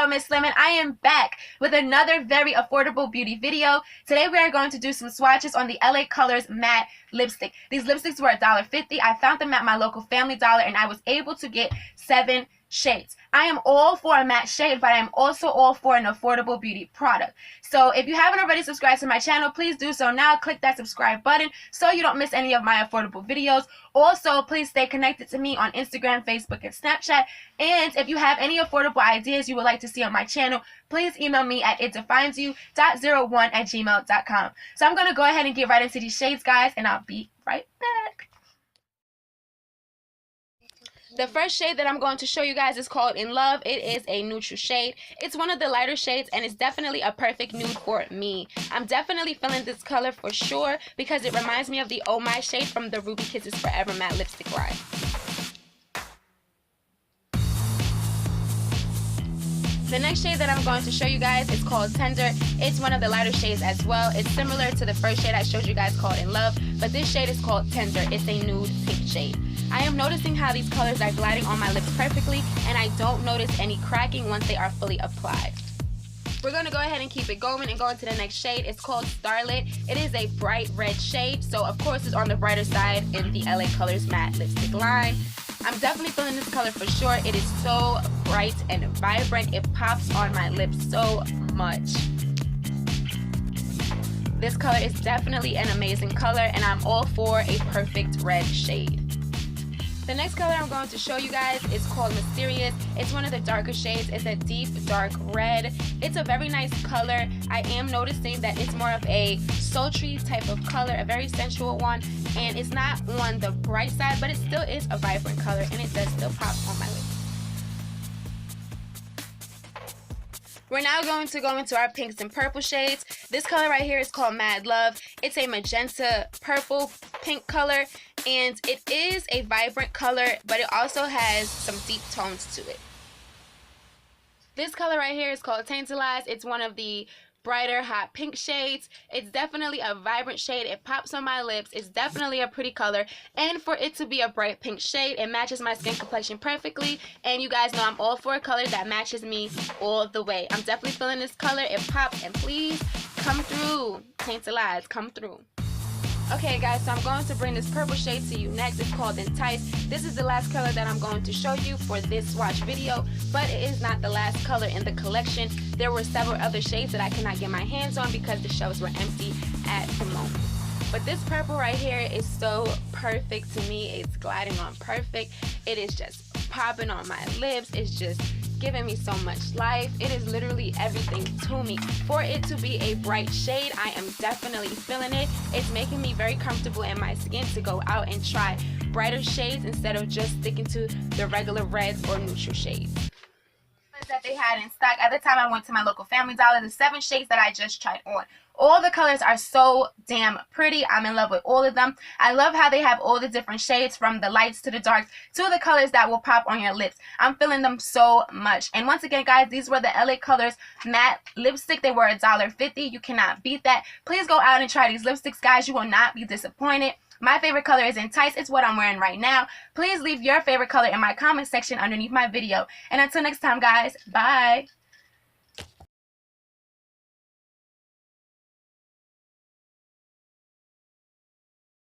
girl, Miss Slim, and I am back with another very affordable beauty video. Today we are going to do some swatches on the LA Colors matte lipstick. These lipsticks were $1.50. I found them at my local Family Dollar, and I was able to get 7 shades. I am all for a matte shade, but I am also all for an affordable beauty product. So if you haven't already subscribed to my channel, please do so now. Click that subscribe button so you don't miss any of my affordable videos. Also, please stay connected to me on Instagram, Facebook, and Snapchat. And if you have any affordable ideas you would like to see on my channel, please email me at itdefinesyou.01@gmail.com. So I'm going to go ahead and get right into these shades, guys, and I'll be right back. The first shade that I'm going to show you guys is called In Love. It is a neutral shade. It's one of the lighter shades, and it's definitely a perfect nude for me. I'm definitely feeling this color for sure because it reminds me of the Oh My shade from the Ruby Kisses Forever matte lipstick line. The next shade that I'm going to show you guys is called Tender. It's one of the lighter shades as well. It's similar to the first shade I showed you guys called In Love, but this shade is called Tender. It's a nude pink shade. I am noticing how these colors are gliding on my lips perfectly, and I don't notice any cracking once they are fully applied. We're going to go ahead and keep it going and go into the next shade. It's called Starlet. It is a bright red shade, so of course it's on the brighter side in the LA Colors matte lipstick line. I'm definitely feeling this color for sure. It is so bright and vibrant. It pops on my lips so much. This color is definitely an amazing color, and I'm all for a perfect red shade. The next color I'm going to show you guys is called Mysterious. It's one of the darker shades. It's a deep dark red. It's a very nice color. I am noticing that it's more of a sultry type of color, a very sensual one, and it's not on the bright side, but it still is a vibrant color, and it does still pop on my lips. We're now going to go into our pinks and purple shades. This color right here is called Mad Love. It's a magenta purple pink color, and it is a vibrant color, but it also has some deep tones to it. This color right here is called Tantalize. It's one of the brighter hot pink shades. It's definitely a vibrant shade. It pops on my lips. It's definitely a pretty color, and for it to be a bright pink shade, it matches my skin complexion perfectly, and you guys know I'm all for a color that matches me all the way. I'm definitely feeling this color. It pops, and please come through. Tantalize, come through. Okay guys, so I'm going to bring this purple shade to you next. It's called Entice. This is the last color that I'm going to show you for this swatch video, but it is not the last color in the collection. There were several other shades that I could not get my hands on because the shelves were empty at the moment. But this purple right here is so perfect to me. It's gliding on perfect. It is just popping on my lips. It's just giving me so much life. It is literally everything to me. For it to be a bright shade, I am definitely feeling it. It's making me very comfortable in my skin to go out and try brighter shades instead of just sticking to the regular reds or neutral shades that they had in stock. At the time I went to my local Family Dollar, the 7 shades that I just tried on. All the colors are so damn pretty. I'm in love with all of them. I love how they have all the different shades, from the lights to the darks to the colors that will pop on your lips. I'm feeling them so much. And once again, guys, these were the LA Colors matte lipstick. They were $1.50. You cannot beat that. Please go out and try these lipsticks, guys. You will not be disappointed. My favorite color is Entice. It's what I'm wearing right now. Please leave your favorite color in my comment section underneath my video. And until next time, guys, bye.